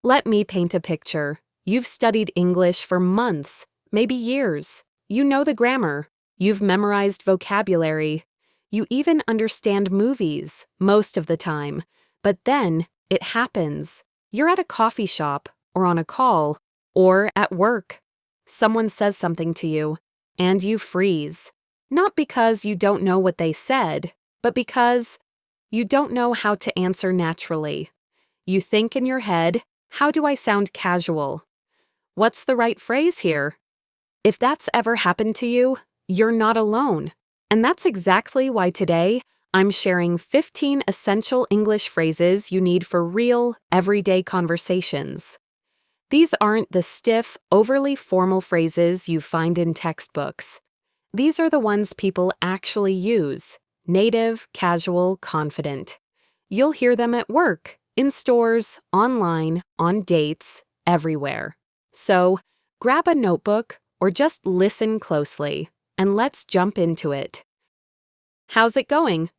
Let me paint a picture. You've studied English for months, maybe years. You know the grammar. You've memorized vocabulary. You even understand movies most of the time. But then it happens. You're at a coffee shop, or on a call, or at work. Someone says something to you, and you freeze. Not because you don't know what they said, but because you don't know how to answer naturally. You think in your head, how do I sound casual? What's the right phrase here? If that's ever happened to you, you're not alone. And that's exactly why today I'm sharing 15 essential English phrases you need for real, everyday conversations. These aren't the stiff, overly formal phrases you find in textbooks. These are the ones people actually use: native, casual, confident. You'll hear them at work, in stores, online, on dates, everywhere. So, grab a notebook or just listen closely, and let's jump into it. How's it going?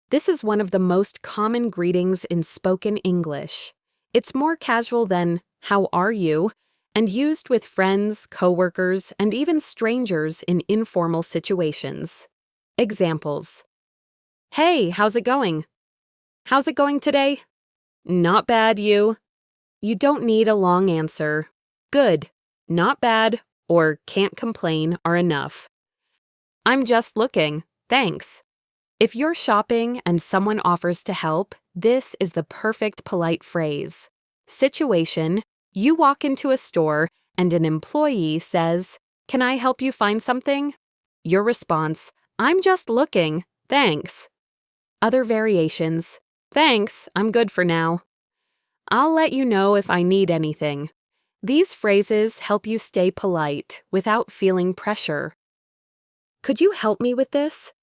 This is one of the most common greetings in spoken English. It's more casual than "How are you?" and used with friends, coworkers, and even strangers in informal situations. Examples: Hey, how's it going? How's it going today? Not bad, you. You don't need a long answer. Good, not bad, or can't complain are enough. I'm just looking, thanks. If you're shopping and someone offers to help, this is the perfect polite phrase. Situation: you walk into a store and an employee says, "Can I help you find something?" Your response: "I'm just looking, thanks." Other variations: "Thanks, I'm good for now." "I'll let you know if I need anything." These phrases help you stay polite without feeling pressure. Could you help me with this?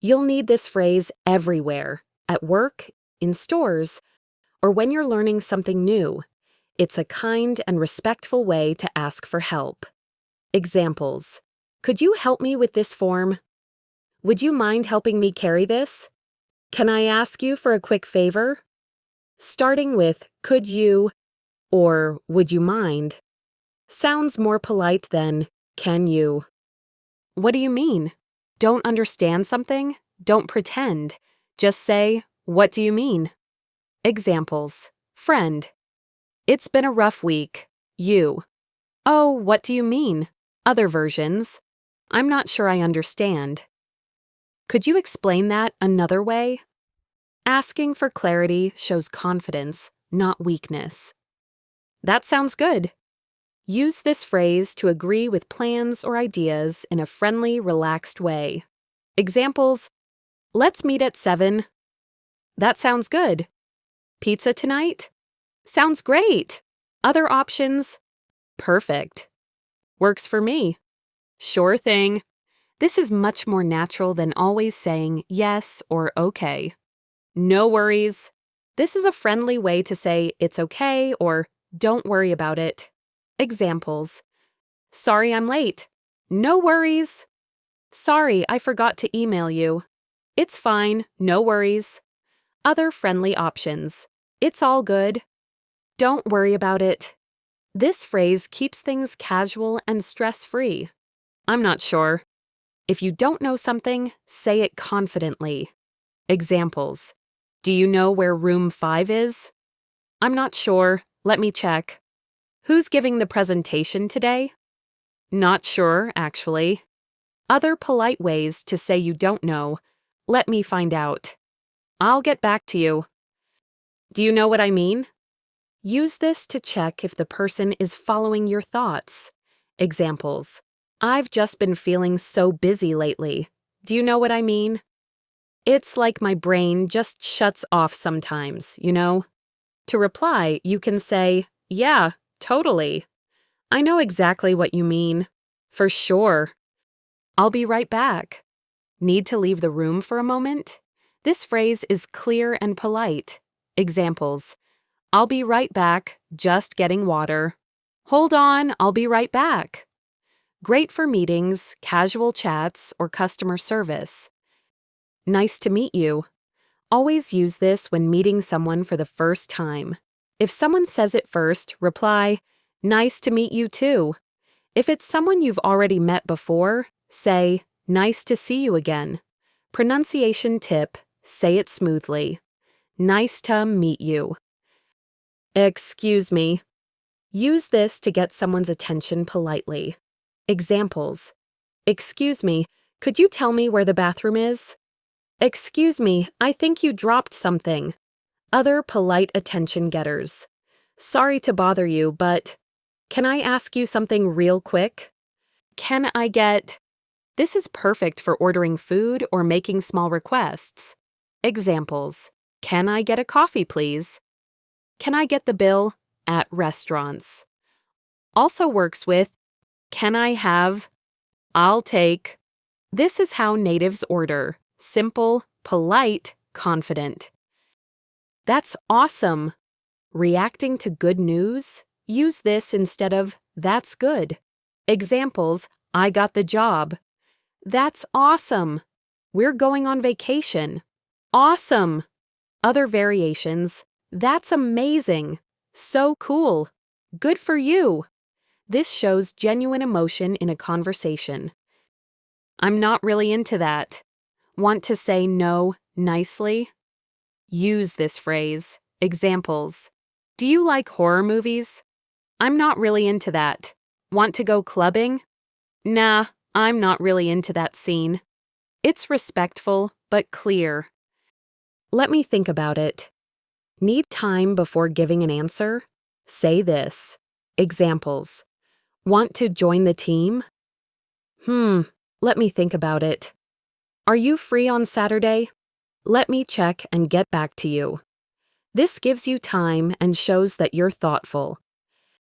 You'll need this phrase everywhere, at work, in stores, or when you're learning something new. It's a kind and respectful way to ask for help. Examples: Could you help me with this form? Would you mind helping me carry this? Can I ask you for a quick favor? Starting with "could you" or "would you mind" sounds more polite than "can you." What do you mean? Don't understand something? Don't pretend. Just say, "What do you mean?" Examples: Friend: It's been a rough week. You: Oh, what do you mean? Other versions: I'm not sure I understand. Could you explain that another way? Asking for clarity shows confidence, not weakness. That sounds good. Use this phrase to agree with plans or ideas in a friendly, relaxed way. Examples: Let's meet at 7. That sounds good. Pizza tonight? Sounds great. Other options? Perfect. Works for me. Sure thing. This is much more natural than always saying yes or okay. No worries. This is a friendly way to say it's okay or don't worry about it. Examples: Sorry I'm late. No worries. Sorry, I forgot to email you. It's fine, no worries. Other friendly options: It's all good. Don't worry about it. This phrase keeps things casual and stress-free. I'm not sure. If you don't know something, say it confidently. Examples: Do you know where room 5 is? I'm not sure. Let me check. Who's giving the presentation today? Not sure, actually. Other polite ways to say you don't know: Let me find out. I'll get back to you. Do you know what I mean? Use this to check if the person is following your thoughts. Examples: I've just been feeling so busy lately. Do you know what I mean? It's like my brain just shuts off sometimes, you know? To reply, you can say, "Yeah, totally. I know exactly what you mean. For sure. I'll be right back." Need to leave the room for a moment? This phrase is clear and polite. Examples: I'll be right back, just getting water. Hold on, I'll be right back. Great for meetings, casual chats, or customer service. Nice to meet you. Always use this when meeting someone for the first time. If someone says it first, reply, "Nice to meet you too." If it's someone you've already met before, say, "Nice to see you again." Pronunciation tip, say it smoothly. Nice to meet you. Excuse me. Use this to get someone's attention politely. Examples. Excuse me, could you tell me where the bathroom is? Excuse me, I think you dropped something. Other polite attention getters. Sorry to bother you, but can I ask you something real quick? Can I get... This is perfect for ordering food or making small requests. Examples. Can I get a coffee, please? Can I get the bill? At restaurants. Also works with, can I have? I'll take. This is how natives order. Simple, polite, confident. That's awesome. Reacting to good news? Use this instead of, that's good. Examples, I got the job. That's awesome. We're going on vacation. Awesome. Other variations, that's amazing. So cool. Good for you. This shows genuine emotion in a conversation. I'm not really into that. Want to say no nicely? Use this phrase. Examples. Do you like horror movies? I'm not really into that. Want to go clubbing? Nah, I'm not really into that scene. It's respectful, but clear. Let me think about it. Need time before giving an answer? Say this. Examples. Want to join the team? Let me think about it. Are you free on Saturday? Let me check and get back to you. This gives you time and shows that you're thoughtful.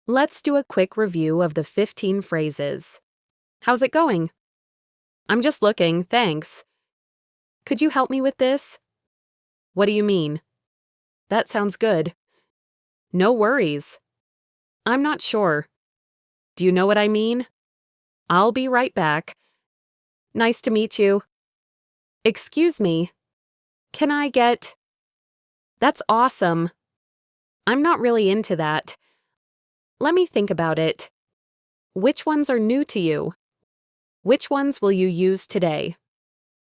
Let's do a quick review of the 15 phrases. How's it going? I'm just looking, thanks. Could you help me with this? What do you mean? That sounds good. No worries. I'm not sure. Do you know what I mean? I'll be right back. Nice to meet you. Excuse me. Can I get... That's awesome. I'm not really into that. Let me think about it. Which ones are new to you? Which ones will you use today?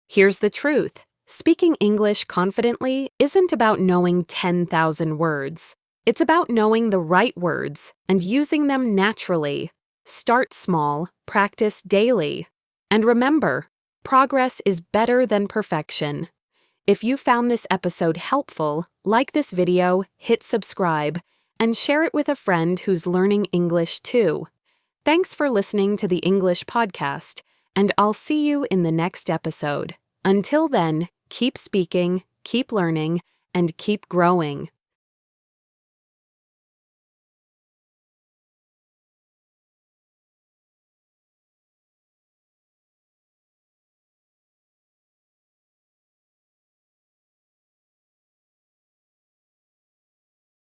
Here's the truth. Speaking English confidently isn't about knowing 10,000 words. It's about knowing the right words and using them naturally. Start small, practice daily. And remember, progress is better than perfection. If you found this episode helpful, like this video, hit subscribe, and share it with a friend who's learning English too. Thanks for listening to the English podcast, and I'll see you in the next episode. Until then, keep speaking, keep learning, and keep growing.